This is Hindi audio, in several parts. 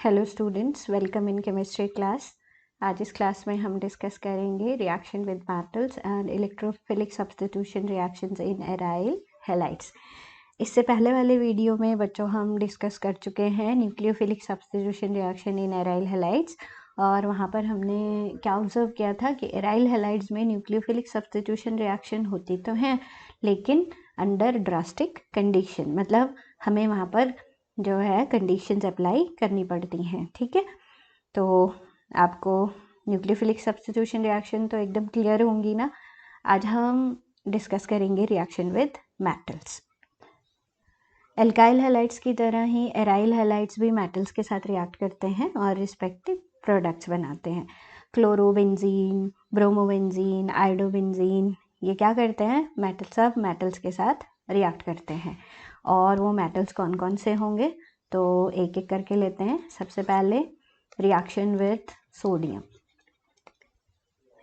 Hello students, welcome in chemistry class. आज इस क्लास में हम डिस्कस करेंगे reaction with metals and electrophilic substitution reactions in aryl halides. इससे पहले वाले वीडियो में बच्चों हम डिस्कस कर चुके हैं nucleophilic substitution reaction in aryl halides, और वहाँ पर हमने क्या ऑब्जर्व किया था कि एराइल हैलाइड्स में न्यूक्लियोफिलिक सब्स्टिट्यूशन रिएक्शन होती तो हैं, लेकिन अंडर ड्रास्टिक कंडीशन, मतलब हमें वहाँ पर जो है कंडीशंस अप्लाई करनी पड़ती हैं। ठीक है, तो आपको न्यूक्लियोफिलिक सब्स्टिट्यूशन रिएक्शन तो एकदम क्लियर होंगी ना। आज हम डिस्कस करेंगे reaction with metals. Alkyl halides की तरह ही एराइल हैलाइड्स भी मेटल्स के साथ रिएक्ट करते हैं और रिस्पेक्टिव प्रोडक्ट्स बनाते हैं। क्लोरोबेंजीन, ब्रोमोबेंजीन, आयोडोबेंजीन, ये क्या करते हैं? सब मेटल्स के साथ रिएक्ट करते हैं। और वो मेटल्स कौन कौन से होंगे तो एक एक करके लेते हैं। सबसे पहले reaction with sodium.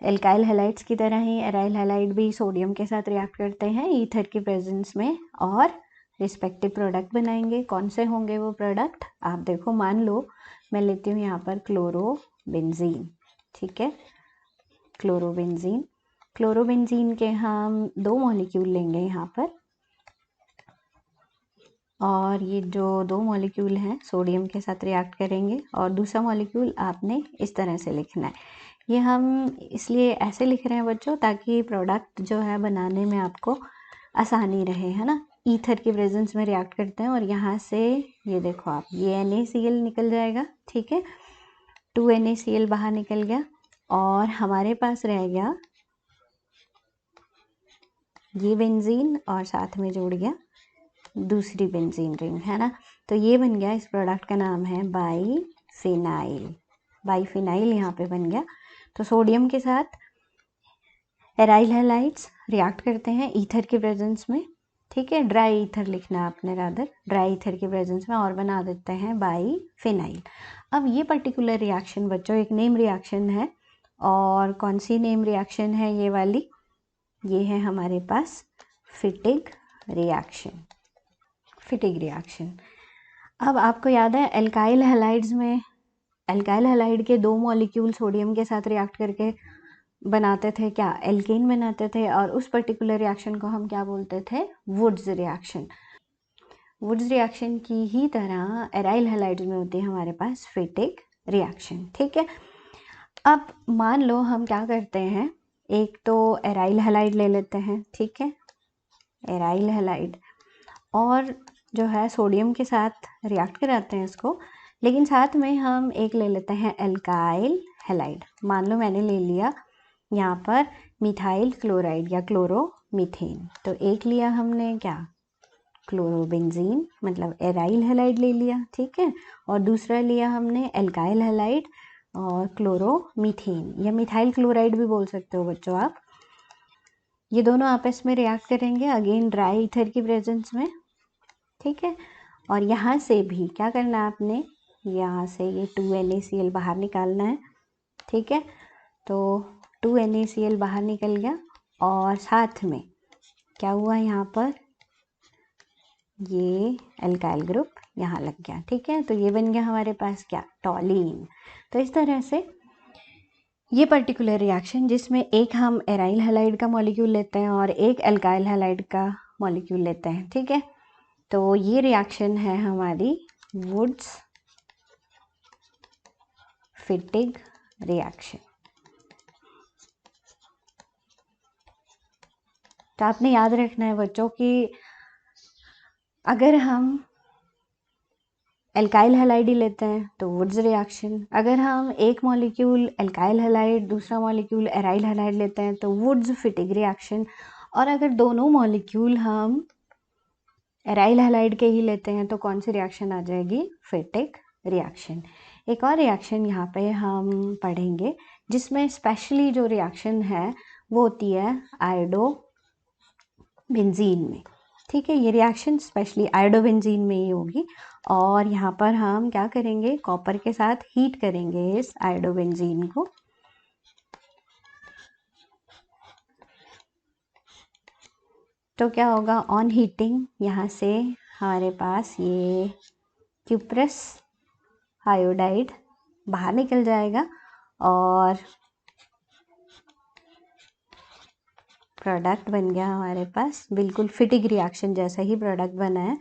Alkyl halides की तरह ही एराइल हैलाइड भी सोडियम के साथ रिएक्ट करते हैं ईथर की प्रेजेंस में और रिस्पेक्टिव प्रोडक्ट बनाएंगे। कौन से होंगे वो प्रोडक्ट? आप देखो, मान लो मैं लेती हूँ यहाँ पर क्लोरोबेंजीन। ठीक है, क्लोरोबेंजीन के हम 2 मॉलिक्यूल लेंगे यहाँ पर, और ये जो 2 मॉलिक्यूल हैं सोडियम के साथ रिएक्ट करेंगे, और दूसरा मॉलिक्यूल आपने इस तरह से लिखना है। ये हम इसलिए ऐसे लिख रहे हैं बच्चों ताकि प्रोडक्ट जो है बनाने में आपको आसानी रहे, है ना। ईथर की प्रेजेंस में रिएक्ट करते हैं और यहाँ से ये देखो आप, ये NaCl निकल जाएगा। ठीक है, 2 NaCl बाहर निकल गया और हमारे पास रह गया ये बेंजीन और साथ में जोड़ गया दूसरी बेंजीन रिंग, है ना। तो ये बन गया, इस प्रोडक्ट का नाम है बाईफिनाइल यहाँ पे बन गया। तो सोडियम के साथ एराइल हैलाइड्स रिएक्ट करते हैं ईथर की प्रेजेंस में। ठीक है, ड्राई ईथर लिखना आपने, रादर ड्राई ईथर की प्रेजेंस में, और बना देते हैं बाईफिनाइल। अब ये पर्टिकुलर रिएक्शन बच्चों एक नेम रिएक्शन है, और कौन सी नेम रिएक्शन है ये वाली? ये है हमारे पास फिटिग रिएक्शन। अब आपको याद है एल्काइल हैलाइड के 2 मॉलिक्यूल सोडियम के साथ रिएक्ट करके बनाते थे क्या? एल्केन बनाते थे, और उस पर्टिकुलर रिएक्शन को हम क्या बोलते थे? वुड्स रिएक्शन की ही तरह एराइल हैलाइड्स में होती है हमारे पास फिटिग रिएक्शन। ठीक है, अब मान लो हम क्या करते हैं, एक तो एराइल हैलाइड ले लेते हैं। ठीक है, एराइल हैलाइड, और जो है सोडियम के साथ रिएक्ट कराते हैं इसको, लेकिन साथ में हम एक ले लेते हैं एल्काइल हैलाइड। मान लो मैंने ले लिया यहाँ पर मिथाइल क्लोराइड या क्लोरोमीथेन, तो एक लिया हमने क्या? क्लोरोबेंजीन, मतलब एराइल हैलाइड ले लिया। ठीक है, और दूसरा लिया हमने एल्काइल हैलाइड और क्लोरोमीथेन, या मिथाइल क्लोराइड भी बोल सकते हो बच्चों आप। ये दोनों आपस में रिएक्ट करेंगे अगेन ड्राई ईथर की प्रेजेंस में। ठीक है, और यहाँ से भी क्या करना है आपने? यहाँ से ये 2 NaCl बाहर निकालना है। ठीक है, तो 2 NaCl बाहर निकल गया, और साथ में क्या हुआ यहाँ पर? ये एल्काइल ग्रुप यहाँ लग गया। ठीक है, तो ये बन गया हमारे पास क्या? टॉलीन। तो इस तरह से ये पर्टिकुलर रिएक्शन जिसमें एक हम एराइल हैलाइड का मॉलिक्यूल लेते हैं और एक एल्काइल हैलाइड का मॉलिक्यूल लेते हैं। ठीक है, तो ये रिएक्शन है हमारी वुड्स फिटिग रिएक्शन। तो आपने याद रखना है बच्चों कि अगर हम एल्काइल हैलाइड ही लेते हैं तो वुड्स रिएक्शन, अगर हम एक मॉलिक्यूल एल्काइल हैलाइड दूसरा मॉलिक्यूल एराइल हैलाइड लेते हैं तो वुड्स फिटिग रिएक्शन, और अगर दोनों मॉलिक्यूल हम एराइल हैलाइड के ही लेते हैं तो कौन सी रिएक्शन आ जाएगी? फिटिग रिएक्शन। एक और रिएक्शन यहाँ पे हम पढ़ेंगे जिसमें स्पेशली जो रिएक्शन है वो होती है आयोडोबेंजीन में। ठीक है, ये रिएक्शन स्पेशली आयोडोबेंजीन में ही होगी, और यहाँ पर हम क्या करेंगे? कॉपर के साथ हीट करेंगे इस आयोडोबेंजीन को। तो क्या होगा? ऑन हीटिंग यहाँ से हमारे पास ये क्यूप्रस आयोडाइड बाहर निकल जाएगा और प्रोडक्ट बन गया हमारे पास, बिल्कुल फिटिंग रिएक्शन जैसा ही प्रोडक्ट बना है।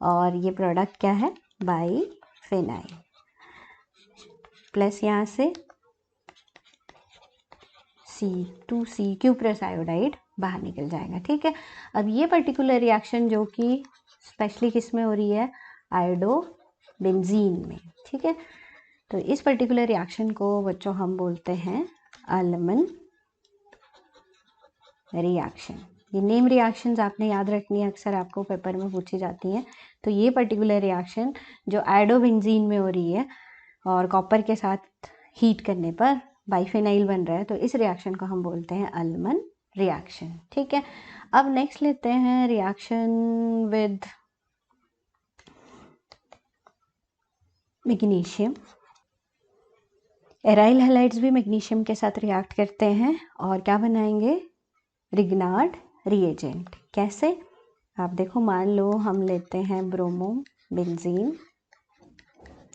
और ये प्रोडक्ट क्या है, बाइफेनाइल प्लस यहाँ से C2C क्यूप्रस आयोडाइड बाहर निकल जाएगा। ठीक है, अब ये पर्टिकुलर रिएक्शन जो कि स्पेशली किस में हो रही है, आयोडोबेंजीन में। ठीक है, तो इस पर्टिकुलर रिएक्शन को बच्चों हम बोलते हैं अल्मन रिएक्शन। ये नेम रिएक्शंस आपने याद रखनी है, अक्सर आपको पेपर में पूछी जाती हैं। तो ये पर्टिकुलर रिएक्शन जो आयोडोबेंजीन में हो रही है और कॉपर के साथ हीट करने पर बाइफेनाइल बन रहा है, तो इस रिएक्शन को हम बोलते हैं अल्मन रिएक्शन। ठीक है, अब नेक्स्ट लेते हैं reaction with magnesium. Aryl halides भी मैग्नीशियम के साथ रिएक्ट करते हैं और क्या बनाएंगे, रिग्नार्ड रिएजेंट। कैसे, आप देखो, मान लो हम लेते हैं ब्रोमोबेंजीन।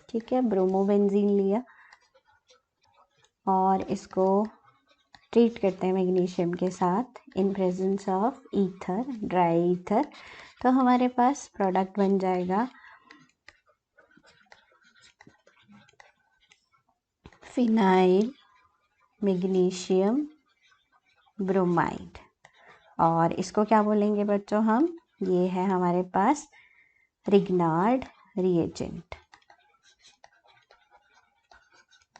ठीक है, ब्रोमोबेंजीन लिया और इसको ट्रीट करते हैं मैग्नीशियम के साथ in presence of ether, dry ether. तो हमारे पास प्रोडक्ट बन जाएगा फिनाइल मैग्नीशियम ब्रोमाइड। और इसको क्या बोलेंगे बच्चों हम, ये है हमारे पास रिग्नार्ड रिएजेंट।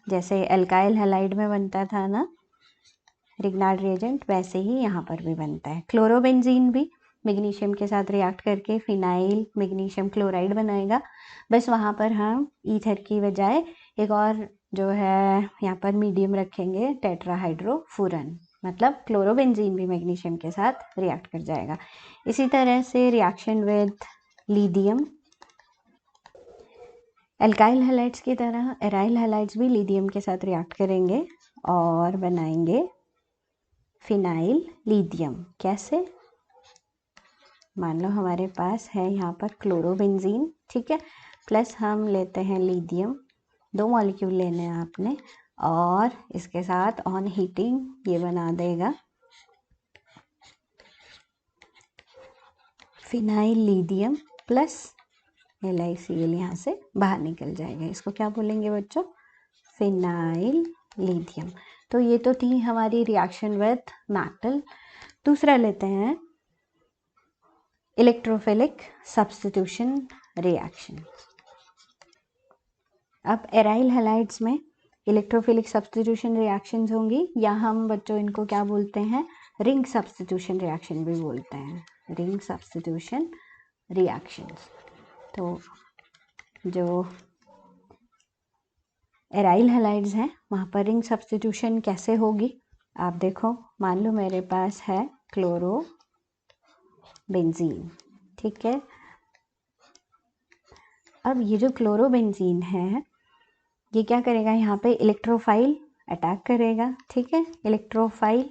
जैसे एल्काइल हैलाइड में बनता था ना रिग्नार्ड रिएजेंट, वैसे ही यहाँ पर भी बनता है। क्लोरोबेंजीन भी मैग्नीशियम के साथ रिएक्ट करके फिनाइल मैग्नीशियम क्लोराइड बनाएगा, बस वहाँ पर हम ईथर की बजाय एक और जो है यहाँ पर मीडियम रखेंगे, टेट्राहाइड्रोफुरन। मतलब क्लोरोबेंजीन भी मैग्नीशियम के साथ रिएक्ट कर जाएगा। इसी तरह से reaction with lithium, alkyl halides की तरह एराइल हैलाइड्स भी लिथियम के साथ रिएक्ट करेंगे और बनाएंगे फिनाइल लिथियम। कैसे, मान लो हमारे पास है यहाँ पर क्लोरोबेंजीन, ठीक है, प्लस हम लेते हैं लिथियम, 2 मॉलिक्यूल लेने हैं आपने, और इसके साथ ऑन हीटिंग ये बना देगा फिनाइल लिथियम प्लस LiCl, यहाँ से बाहर निकल जाएगा। इसको क्या बोलेंगे बच्चों, फिनाइल लिथियम। तो ये तो थी हमारी रिएक्शन विद मेटल। दूसरा लेते हैं इलेक्ट्रोफिलिक सब्स्टिट्यूशन रिएक्शन। अब एराइल हैलाइड्स में इलेक्ट्रोफिलिक सब्स्टिट्यूशन रिएक्शंस होंगी, या हम बच्चों इनको क्या बोलते हैं, रिंग सब्स्टिट्यूशन रिएक्शन भी बोलते हैं, रिंग सब्स्टिट्यूशन रिएक्शंस। तो जो एराइल हैलाइड्स हैं वहाँ पर रिंग सब्स्टिट्यूशन कैसे होगी, आप देखो, मान लो मेरे पास है क्लोरोबेंजीन। ठीक है, अब ये जो क्लोरोबेंजीन है ये क्या करेगा, यहाँ पे इलेक्ट्रोफाइल अटैक करेगा। ठीक है, इलेक्ट्रोफाइल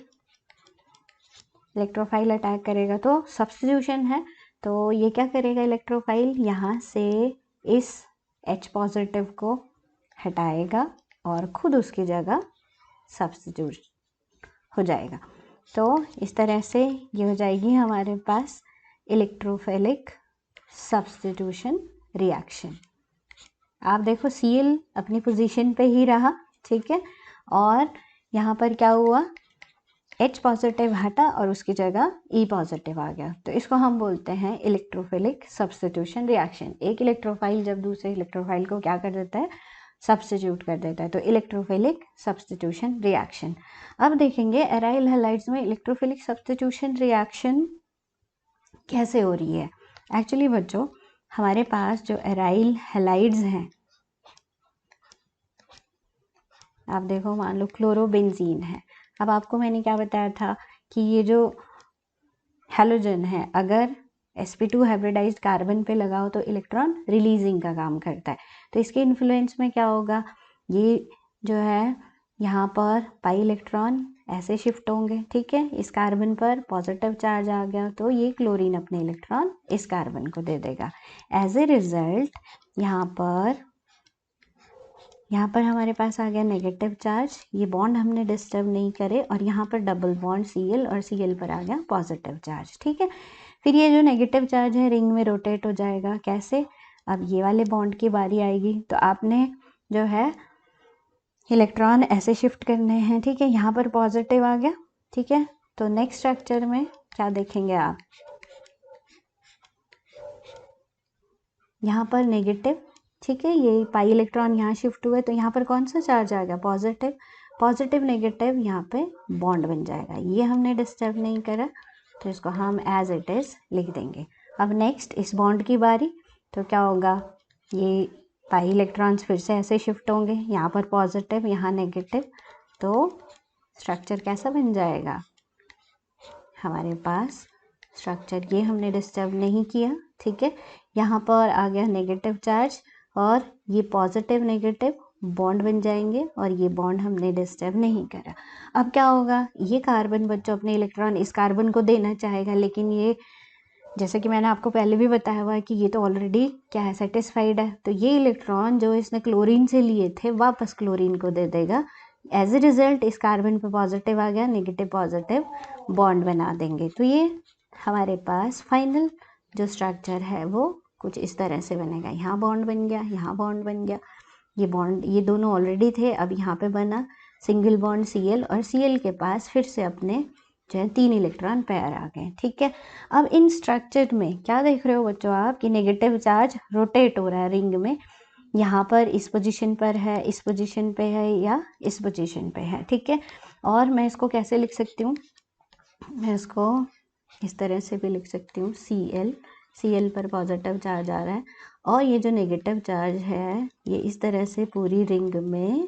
अटैक करेगा, तो सब्स्टिट्यूशन है, तो ये क्या करेगा, इलेक्ट्रोफाइल यहाँ से इस H पॉजिटिव को हटाएगा और खुद उसकी जगह सब्स्टिट्यूट हो जाएगा। तो इस तरह से ये हो जाएगी हमारे पास इलेक्ट्रोफिलिक सब्स्टिट्यूशन रिएक्शन। आप देखो Cl अपनी पोजीशन पे ही रहा, ठीक है, और यहाँ पर क्या हुआ, H पॉजिटिव हटा और उसकी जगह E पॉजिटिव आ गया। तो इसको हम बोलते हैं इलेक्ट्रोफिलिक सब्स्टिट्यूशन रिएक्शन। एक इलेक्ट्रोफाइल जब दूसरे इलेक्ट्रोफाइल को क्या कर देता है, सब्स्टिट्यूट कर देता है, तो इलेक्ट्रोफिलिक सब्स्टिट्यूशन रिएक्शन। अब देखेंगे एराइल हैलाइड्स में इलेक्ट्रोफिलिक सब्स्टिट्यूशन रिएक्शन कैसे हो रही है। एक्चुअली बच्चों हमारे पास जो एराइल हैलाइड्स हैं, आप देखो, मान लो क्लोरोबेंजीन है। अब आपको मैंने क्या बताया था कि ये जो हैलोजन है अगर sp2 हाइब्रिडाइज्ड कार्बन पे लगाओ तो इलेक्ट्रॉन रिलीजिंग का काम करता है। तो इसके इन्फ्लुएंस में क्या होगा, ये जो है यहाँ पर पाई इलेक्ट्रॉन ऐसे शिफ्ट होंगे। ठीक है, इस कार्बन पर पॉजिटिव चार्ज आ गया तो ये क्लोरीन अपने इलेक्ट्रॉन इस कार्बन को दे देगा। एज ए रिजल्ट यहाँ पर यहाँ पर हमारे पास आ गया नेगेटिव चार्ज, ये बॉन्ड हमने डिस्टर्ब नहीं करे, और यहाँ पर डबल बॉन्ड Cl और Cl पर आ गया पॉजिटिव चार्ज। ठीक है, फिर ये जो नेगेटिव चार्ज है रिंग में रोटेट हो जाएगा। कैसे? अब ये वाले बॉन्ड की बारी आएगी तो आपने जो है इलेक्ट्रॉन ऐसे शिफ्ट करने हैं। ठीक है, यहाँ पर पॉजिटिव आ गया। ठीक है, तो नेक्स्ट स्ट्रक्चर में क्या देखेंगे आप, यहाँ पर नेगेटिव। ठीक है, ये पाई इलेक्ट्रॉन यहाँ शिफ्ट हुए तो यहाँ पर कौन सा चार्ज आ गया? पॉजिटिव। पॉजिटिव नेगेटिव यहाँ पे बॉन्ड बन जाएगा, ये हमने डिस्टर्ब नहीं करा तो इसको हम एज इट इज़ लिख देंगे। अब नेक्स्ट इस बॉन्ड की बारी, तो क्या होगा, ये पाई इलेक्ट्रॉन्स फिर से ऐसे शिफ्ट होंगे, यहाँ पर पॉजिटिव यहाँ नेगेटिव, तो स्ट्रक्चर कैसा बन जाएगा हमारे पास? स्ट्रक्चर ये हमने डिस्टर्ब नहीं किया। ठीक है, यहाँ पर आ गया नेगेटिव चार्ज और ये पॉजिटिव नेगेटिव बॉन्ड बन जाएंगे और ये बॉन्ड हमने डिस्टर्ब नहीं करा। अब क्या होगा, ये कार्बन बच्चों अपने इलेक्ट्रॉन इस कार्बन को देना चाहेगा, लेकिन ये जैसे कि मैंने आपको पहले भी बताया हुआ है कि ये तो ऑलरेडी क्या है, सेटिस्फाइड है, तो ये इलेक्ट्रॉन जो इसने क्लोरीन से लिए थे वापस क्लोरीन को दे देगा। एज ए रिजल्ट इस कार्बन पे पॉजिटिव आ गया, नेगेटिव पॉजिटिव बॉन्ड बना देंगे। तो ये हमारे पास फाइनल जो स्ट्रक्चर है वो कुछ इस तरह से बनेगा। यहाँ बॉन्ड बन गया, यहाँ बॉन्ड बन गया, ये बॉन्ड ये दोनों ऑलरेडी थे, अब यहाँ पे बना सिंगल बॉन्ड Cl और Cl के पास फिर से अपने जो है 3 इलेक्ट्रॉन पेयर आ गए। ठीक है, अब इन स्ट्रक्चर में क्या देख रहे हो बच्चों आप कि नेगेटिव चार्ज रोटेट हो रहा है रिंग में, यहाँ पर इस पोजीशन पर है, इस पोजीशन पे है या इस पोजीशन पे है। ठीक है, और मैं इसको कैसे लिख सकती हूँ, मैं इसको इस तरह से भी लिख सकती हूँ, Cl पर पॉजिटिव चार्ज आ रहा है और ये जो नेगेटिव चार्ज है ये इस तरह से पूरी रिंग में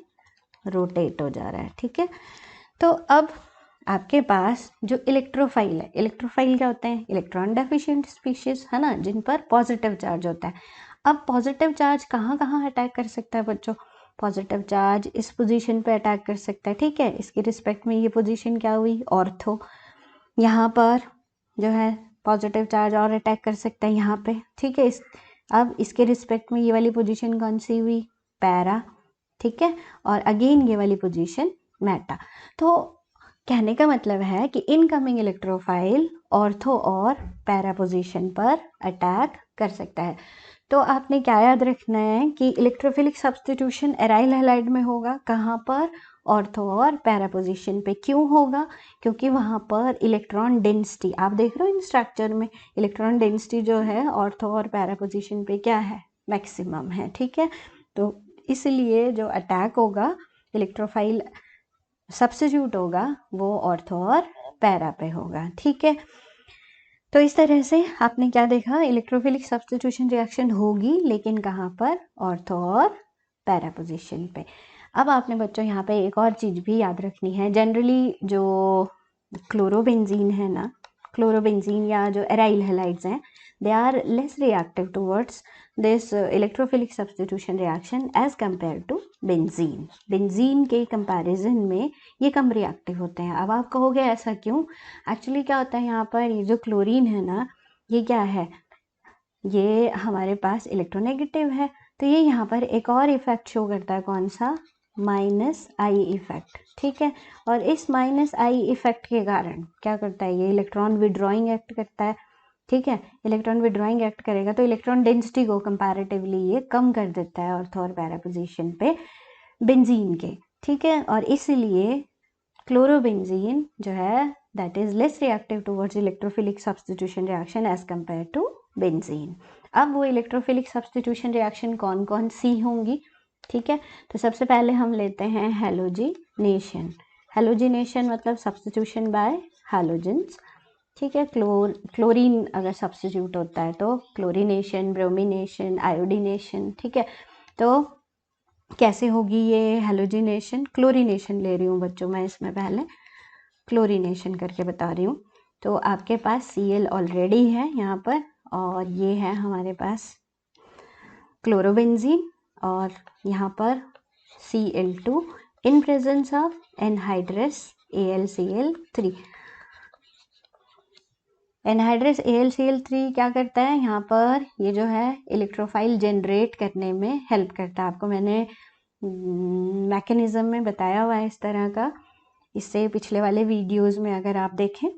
रोटेट हो जा रहा है। ठीक है, तो अब आपके पास जो इलेक्ट्रोफाइल है, इलेक्ट्रोफाइल क्या होते हैं? इलेक्ट्रॉन डेफिशिएंट स्पीशीज है ना, जिन पर पॉजिटिव चार्ज होता है। अब पॉजिटिव चार्ज कहाँ कहाँ अटैक कर सकता है बच्चों? पॉजिटिव चार्ज इस पोजीशन पे अटैक कर सकता है। ठीक है, इसके रिस्पेक्ट में ये पोजीशन क्या हुई, ऑर्थो। यहाँ पर जो है पॉजिटिव चार्ज और अटैक कर सकता है यहाँ पे। ठीक है, अब इसके रिस्पेक्ट में ये वाली पोजीशन कौन सी हुई, पैरा। ठीक है, और अगेन ये वाली पोजीशन मेटा। तो कहने का मतलब है कि इनकमिंग इलेक्ट्रोफाइल ऑर्थो और पैरा पोजीशन पर अटैक कर सकता है। तो आपने क्या याद रखना है कि इलेक्ट्रोफिलिक सब्स्टिट्यूशन एराइल हैलाइड में होगा, कहाँ पर? ऑर्थो और पैरा पोजीशन पे। क्यों होगा? क्योंकि वहाँ पर इलेक्ट्रॉन डेंसिटी, आप देख रहे हो इन स्ट्रक्चर में इलेक्ट्रॉन डेंसिटी जो है ऑर्थो और पैरा पोजीशन पे क्या है, मैक्सिमम है। ठीक है, तो इसलिए जो अटैक होगा इलेक्ट्रोफाइल सब्स्टिट्यूट होगा वो ऑर्थो और पैरा पे होगा। ठीक है, तो इस तरह से आपने क्या देखा, इलेक्ट्रोफिलिक सब्स्टिट्यूशन रिएक्शन होगी, लेकिन कहाँ पर? ऑर्थो और पैरा पोजीशन पे। अब आपने बच्चों यहाँ पे एक और चीज़ भी याद रखनी है, जनरली जो क्लोरोबेंजीन है ना, क्लोरोबेंजीन या जो एराइल हैलाइड्स हैं, they are less reactive towards this electrophilic substitution reaction as compared to benzene. Benzene के कंपैरिजन में ये कम रिएक्टिव होते हैं। अब आप कहोगे ऐसा क्यों? एक्चुअली क्या होता है, यहाँ पर ये जो क्लोरीन है ना, ये क्या है, ये हमारे पास इलेक्ट्रोनेगेटिव है, तो ये यहाँ पर एक और इफेक्ट शो करता है, कौन सा? Minus I effect. ठीक है, और इस माइनस आई इफेक्ट के कारण क्या करता है, ये इलेक्ट्रॉन विड्रॉइंग एक्ट करता है। ठीक है, इलेक्ट्रॉन विड्रॉइंग एक्ट करेगा तो इलेक्ट्रॉन डेंसिटी को कंपैरेटिवली ये कम कर देता है ऑर्थो और पैरा पोजीशन पे बेंजीन के। ठीक है, और इसलिए क्लोरोबेंजीन जो है that is less reactive towards electrophilic substitution reaction as compare to benzene. अब वो इलेक्ट्रोफिलिक सब्स्टिट्यूशन रिएक्शन कौन कौन सी होंगी? ठीक है, तो सबसे पहले हम लेते हैं हैलोजिनेशन। हैलोजिनेशन मतलब सब्स्टिट्यूशन बाय हैलोजेंस। ठीक है, क्लोरीन अगर सब्स्टिट्यूट होता है तो क्लोरीनेशन, ब्रोमिनेशन, आयोडीनेशन। ठीक है, तो कैसे होगी ये हैलोजिनेशन? क्लोरीनेशन ले रही हूँ बच्चों मैं, इसमें पहले क्लोरीनेशन करके बता रही हूँ। तो आपके पास Cl ऑलरेडी है यहाँ पर, और ये है हमारे पास क्लोरोबेंजीन, और यहाँ पर Cl2 in presence of anhydrous AlCl3। Anhydrous AlCl3 क्या करता है, यहाँ पर ये जो है इलेक्ट्रोफाइल जनरेट करने में हेल्प करता है। आपको मैंने मैकेनिज़्म में बताया हुआ है इस तरह का, इससे पिछले वाले वीडियोस में अगर आप देखें,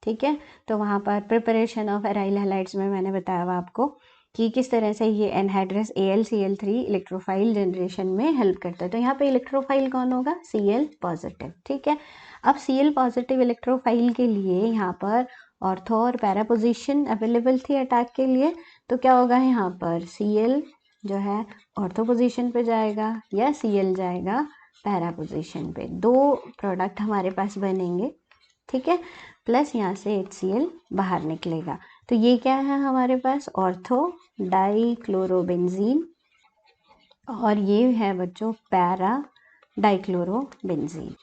ठीक है, तो वहाँ पर प्रिपरेशन ऑफ एराइल हैलाइड्स में मैंने बताया हुआ आपको कि किस तरह से ये एनहाइड्रस AlCl3 इलेक्ट्रोफाइल जनरेशन में हेल्प करता है। तो यहाँ पे इलेक्ट्रोफाइल कौन होगा? Cl पॉजिटिव, ठीक है। अब Cl पॉजिटिव इलेक्ट्रोफाइल के लिए यहाँ पर ऑर्थो और पैरा पोजिशन अवेलेबल थी अटैक के लिए, तो क्या होगा यहाँ पर Cl जो है ऑर्थो पोजिशन पे जाएगा या Cl जाएगा पैरा पोजिशन पे, दो प्रोडक्ट हमारे पास बनेंगे, ठीक है, प्लस यहाँ से HCl बाहर निकलेगा। तो ये क्या है हमारे पास? ऑर्थो डाइक्लोरोबेंजीन, और ये है बच्चों पैरा डाइक्लोरोबेंजीन।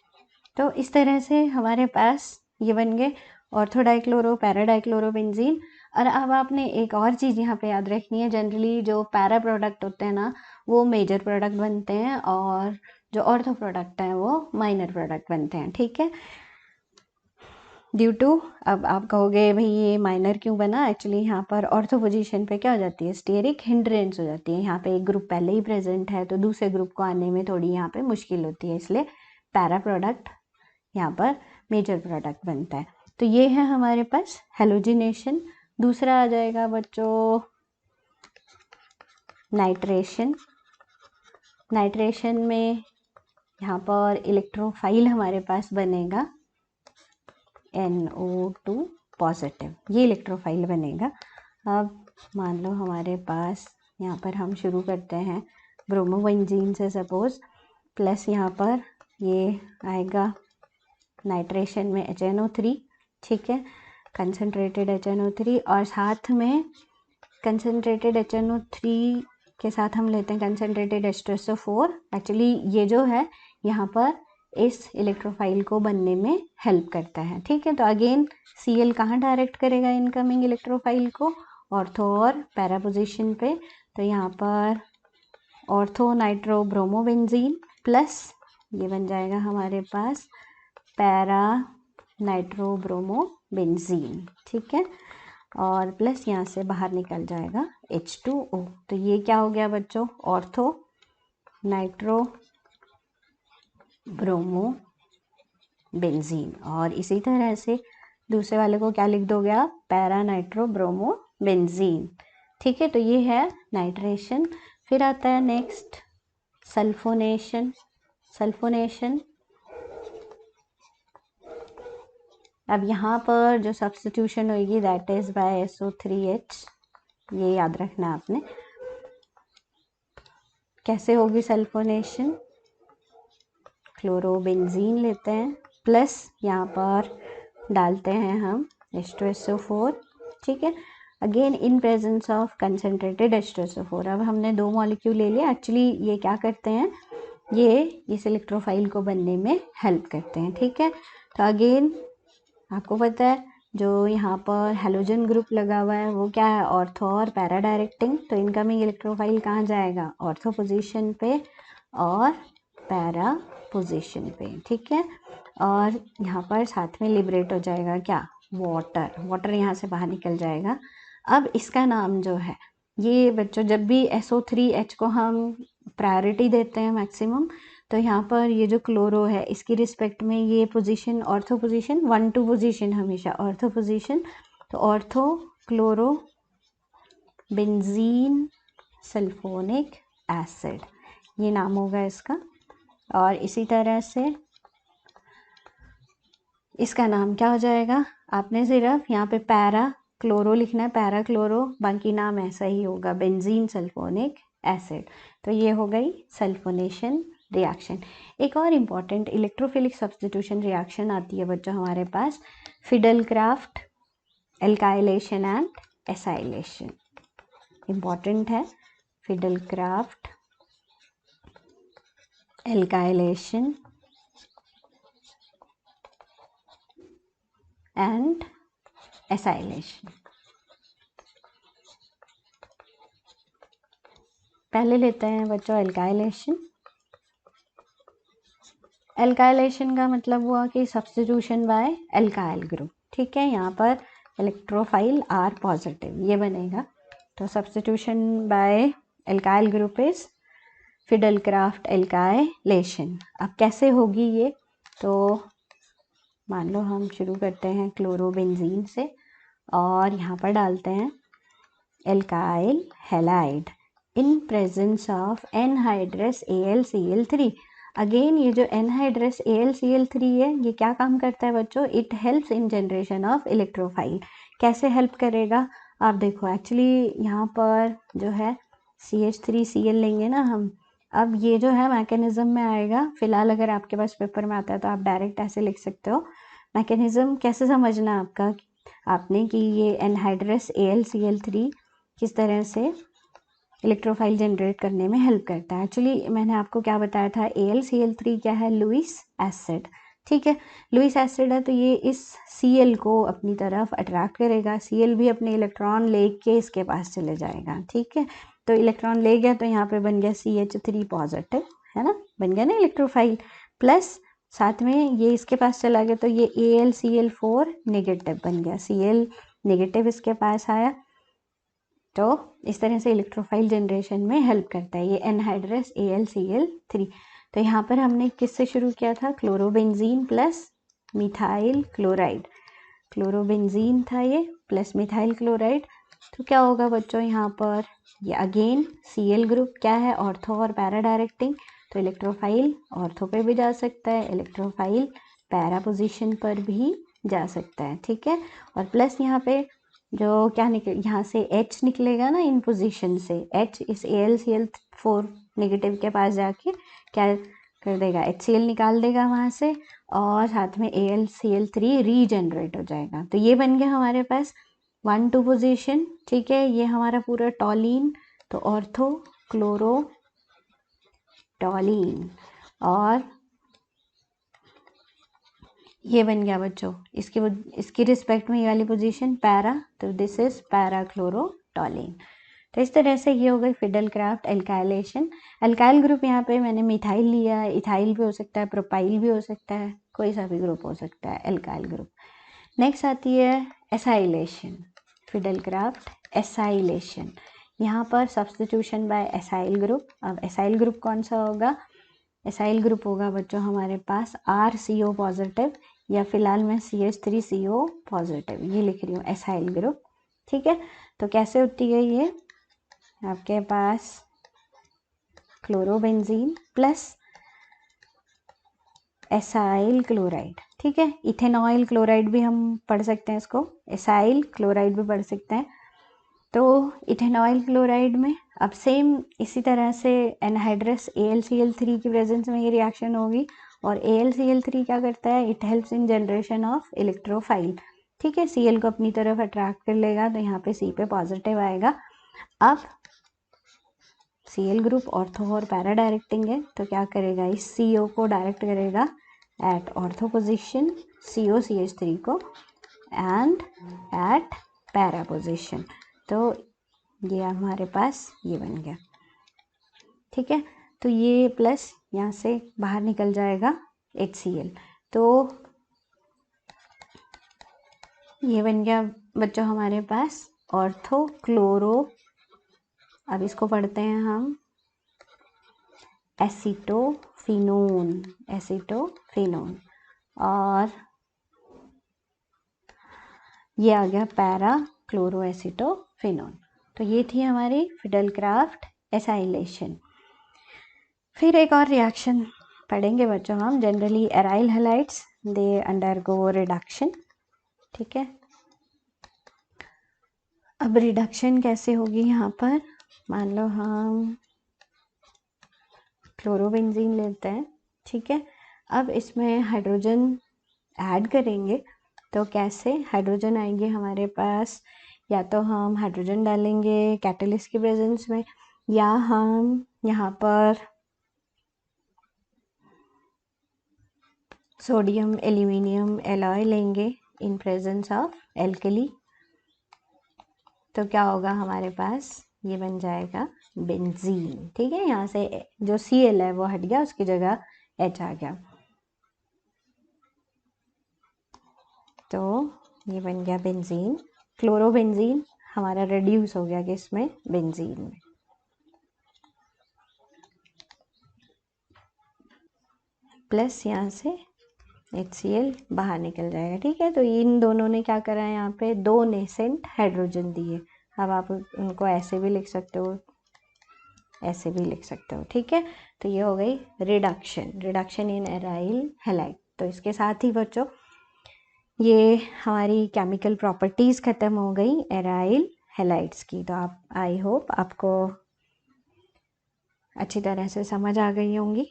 तो इस तरह से हमारे पास ये बन गए ऑर्थो डाइक्लोरो पैरा डाइक्लोरोबेंजीन। और अब आपने एक और चीज़ यहाँ पे याद रखनी है, जनरली जो पैरा प्रोडक्ट होते हैं ना वो मेजर प्रोडक्ट बनते हैं और जो ऑर्थो प्रोडक्ट हैं वो माइनर प्रोडक्ट बनते हैं, ठीक है। ड्यू टू, अब आप कहोगे भाई ये माइनर क्यों बना? एक्चुअली यहाँ पर ऑर्थो पोजीशन पे क्या हो जाती है? स्टेरिक हिंड्रेंस हो जाती है। यहाँ पे एक ग्रुप पहले ही प्रेजेंट है तो दूसरे ग्रुप को आने में थोड़ी यहाँ पे मुश्किल होती है, इसलिए पैरा प्रोडक्ट यहाँ पर मेजर प्रोडक्ट बनता है। तो ये है हमारे पास हेलोजिनेशन। दूसरा आ जाएगा बच्चों नाइट्रेशन। नाइट्रेशन में यहाँ पर इलेक्ट्रोफाइल हमारे पास बनेगा NO2 पॉजिटिव, ये इलेक्ट्रोफाइल बनेगा। अब मान लो हमारे पास यहाँ पर हम शुरू करते हैं ब्रोमोबेंजीन से सपोज, प्लस यहाँ पर ये आएगा नाइट्रेशन में HNO3, ठीक है, कंसनट्रेटेड HNO3, और साथ में कंसनट्रेटेड HNO3 के साथ हम लेते हैं कंसनट्रेटेड H2SO4। एक्चुअली ये जो है यहाँ पर इस इलेक्ट्रोफाइल को बनने में हेल्प करता है, ठीक है। तो अगेन Cl कहाँ डायरेक्ट करेगा इनकमिंग इलेक्ट्रोफाइल को? ऑर्थो और पैरा पोजिशन पे। तो यहाँ पर ऑर्थो नाइट्रो ब्रोमोबेंजीन प्लस ये बन जाएगा हमारे पास पैरा नाइट्रो ब्रोमोबेंजीन, ठीक है, और प्लस यहाँ से बाहर निकल जाएगा H2O। तो ये क्या हो गया बच्चों? Ortho nitro bromo benzene. और इसी तरह से दूसरे वाले को क्या लिख दोगे आप? पैरा नाइट्रो ब्रोमो बेंजीन, ठीक है। तो ये है नाइट्रेशन। फिर आता है नेक्स्ट सल्फोनेशन। सल्फोनेशन, अब यहाँ पर जो सब्स्टिट्यूशन होगी दैट इज बाय SO3H, ये याद रखना आपने। कैसे होगी सल्फोनेशन? क्लोरोबेंजीन लेते हैं प्लस यहाँ पर डालते हैं हम H2SO4, ठीक है, again in presence of concentrated H2SO4। अब हमने दो मॉलिक्यूल ले लिया। एक्चुअली ये क्या करते हैं? ये इस इलेक्ट्रोफाइल को बनने में हेल्प करते हैं, ठीक है। तो अगेन आपको पता है जो यहाँ पर हेलोजन ग्रुप लगा हुआ है वो क्या है? ऑर्थो और पैरा डायरेक्टिंग। तो इनकमिंग इलेक्ट्रोफाइल कहाँ जाएगा? ऑर्थो पोजीशन पे और पैरा पोजीशन पे, ठीक है। और यहाँ पर साथ में लिबरेट हो जाएगा क्या? वाटर। वाटर यहाँ से बाहर निकल जाएगा। अब इसका नाम जो है, ये बच्चों जब भी SO3H को हम प्रायोरिटी देते हैं मैक्सिमम, तो यहाँ पर ये जो क्लोरो है इसकी रिस्पेक्ट में ये पोजीशन ऑर्थो पोजीशन 1-2 पोजीशन हमेशा ऑर्थो पोजीशन। तो ortho chloro benzene sulphonic acid, ये नाम होगा इसका। और इसी तरह से इसका नाम क्या हो जाएगा? आपने सिर्फ यहाँ पे पैरा क्लोरो लिखना है, पैरा क्लोरो, बाकी नाम ऐसा ही होगा, बेंजीन सल्फोनिक एसिड। तो ये हो गई सल्फोनेशन रिएक्शन। एक और इम्पॉर्टेंट इलेक्ट्रोफिलिक सब्स्टिट्यूशन रिएक्शन आती है बच्चों हमारे पास, फिडेलक्राफ्ट एल्काइलेशन एंड एसाइलेशन। इम्पॉर्टेंट है फिडेलक्राफ्ट एल्काइलेशन एंड एसाइलेशन। पहले लेते हैं बच्चों एल्काइलेशन। एल्काइलेशन का मतलब हुआ कि सब्स्टिट्यूशन बाय एल्काइल ग्रुप, ठीक है। यहाँ पर इलेक्ट्रोफाइल R पॉजिटिव ये बनेगा। तो substitution by alkyl group is Friedel Crafts alkylation. अब कैसे होगी ये, तो मान लो हम शुरू करते हैं क्लोरोबेंजीन से और यहाँ पर डालते हैं alkyl halide in presence of anhydrous AlCl3। Again ये जो एनहाइड्रस AlCl3 है ये क्या काम करता है बच्चों, it helps in generation of electrophile. कैसे हेल्प करेगा, आप देखो एक्चुअली यहाँ पर जो है CH3Cl लेंगे ना हम, अब ये जो है मैकेनिज्म में आएगा। फिलहाल अगर आपके पास पेपर में आता है तो आप डायरेक्ट ऐसे लिख सकते हो। मैकेनिज्म कैसे समझना आपका आपने कि ये एनहाइड्रस AlCl3 किस तरह से इलेक्ट्रोफाइल जनरेट करने में हेल्प करता है। एक्चुअली मैंने आपको क्या बताया था, AlCl3 क्या है, लुईस एसिड। ठीक है, लुईस एसिड है तो ये इस Cl को अपनी तरफ अट्रैक्ट करेगा, Cl भी अपने इलेक्ट्रॉन लेके इसके पास चले जाएगा। ठीक है, तो इलेक्ट्रॉन ले गया तो यहाँ पे बन गया CH3 पॉजिटिव, है ना, बन गया ना इलेक्ट्रोफाइल। प्लस साथ में ये इसके पास चला गया तो ये AlCl4 नेगेटिव बन गया, Cl नेगेटिव इसके पास आया। तो इस तरह से इलेक्ट्रोफाइल जनरेशन में हेल्प करता है ये एनहाइड्रस AlCl3। तो यहाँ पर हमने किससे शुरू किया था, chlorobenzene plus methyl chloride. Chlorobenzene था ये प्लस मिथाइल क्लोराइड। तो क्या होगा बच्चों, यहाँ पर ये अगेन Cl ग्रुप क्या है, ऑर्थो और पैरा डायरेक्टिंग। तो इलेक्ट्रोफाइल ऑर्थो पे भी जा सकता है, इलेक्ट्रोफाइल पैरा पोजीशन पर भी जा सकता है। ठीक है, और प्लस यहाँ पे जो क्या निकल, यहाँ से H निकलेगा ना इन पोजीशन से, H इस AlCl4 नेगेटिव के पास जाके क्या कर देगा, HCl निकाल देगा वहाँ से, और साथ में AlCl3 रीजनरेट हो जाएगा। तो ये बन गया हमारे पास 1-2 पोजीशन। ठीक है, ये हमारा पूरा टॉलीन, तो ऑर्थो क्लोरो टॉलीन, और ये बन गया बच्चों इसकी रिस्पेक्ट में ये वाली पोजीशन पैरा, तो दिस इज पैरा क्लोरोटॉलीन। तो इस तरह से ये हो गई फिडेलक्राफ्ट एल्काइलेशन। एल्काइल ग्रुप यहाँ पे मैंने मिथाइल लिया है, इथाइल भी हो सकता है, प्रोपाइल भी हो सकता है, कोई सा भी ग्रुप हो सकता है एल्काइल ग्रुप। नेक्स्ट आती है एसाइलेशन, फिडेलक्राफ्ट एसाइलेशन। यहाँ पर सब्स्टिट्यूशन बाय एसाइल ग्रुप। अब एसाइल ग्रुप कौन सा होगा, एसाइल ग्रुप होगा बच्चों हमारे पास RCO पॉजिटिव, या फिलहाल मैं CH3CO पॉजिटिव ये लिख रही हूँ एसाइल ग्रुप। ठीक है, तो कैसे होती है ये, आपके पास क्लोरोबेंजीन प्लस एसाइल क्लोराइड। ठीक है, इथेनॉइल क्लोराइड भी हम पढ़ सकते हैं इसको, एसाइल क्लोराइड भी पढ़ सकते हैं। तो इथेनॉइल क्लोराइड में अब सेम इसी तरह से एनहाइड्रस AlCl3 की प्रेजेंस में ये रिएक्शन होगी, और AlCl3 क्या करता है, it helps in generation of electrophile. ठीक है, Cl को अपनी तरफ अट्रैक्ट कर लेगा, तो यहाँ पे C पे पॉजिटिव आएगा। अब Cl ग्रुप ऑर्थो और पैरा डायरेक्टिंग है, तो क्या करेगा, इस CO को डायरेक्ट करेगा at ortho position, CO CH3 को, एंड एट पैरा पोजिशन। तो ये हमारे पास ये बन गया। ठीक है, तो ये प्लस यहाँ से बाहर निकल जाएगा HCl, तो ये बन गया बच्चों हमारे पास ऑर्थो क्लोरो, अब इसको पढ़ते हैं हम एसीटोफिनोन, एसीटोफिनोन, और ये आ गया पैरा क्लोरो एसीटोफिनोन। तो ये थी हमारी फिडेलक्राफ्ट एसाइलेशन। फिर एक और रिएक्शन पढ़ेंगे बच्चों हम, generally aryl halides they undergo reduction. ठीक है, अब रिडक्शन कैसे होगी, यहाँ पर मान लो हम क्लोरोबेंजीन लेते हैं। ठीक है, अब इसमें हाइड्रोजन ऐड करेंगे, तो कैसे हाइड्रोजन आएंगे हमारे पास, या तो हम हाइड्रोजन डालेंगे कैटलिस्ट की प्रेजेंस में, या हम यहाँ पर सोडियम एल्यूमिनियम एलॉय लेंगे इन प्रेजेंस ऑफ एल्कली। तो क्या होगा हमारे पास, ये बन जाएगा बेंजीन। ठीक है, यहाँ से जो Cl है वो हट गया, उसकी जगह H आ गया, तो ये बन गया बेंजीन। क्लोरोबेंजीन हमारा रिड्यूस हो गया कि इसमें बेंजीन में। प्लस यहाँ से HCl बाहर निकल जाएगा। ठीक है, तो इन दोनों ने क्या करा है, यहाँ पे 2 नेसेंट हाइड्रोजन दिए। अब आप उनको ऐसे भी लिख सकते हो, ऐसे भी लिख सकते हो। ठीक है, तो ये हो गई रिडक्शन इन एराइल हैलाइड। तो इसके साथ ही बच्चों ये हमारी केमिकल प्रॉपर्टीज़ ख़त्म हो गई एराइल हैलाइड्स की। तो आप, आई होप आपको अच्छी तरह से समझ आ गई होंगी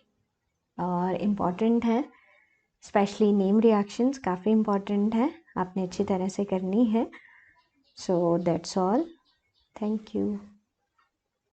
और इम्पॉर्टेंट है, स्पेशली नेम रिएक्शंस काफ़ी इम्पॉर्टेंट है, आपने अच्छी तरह से करनी है। So that's all, thank you.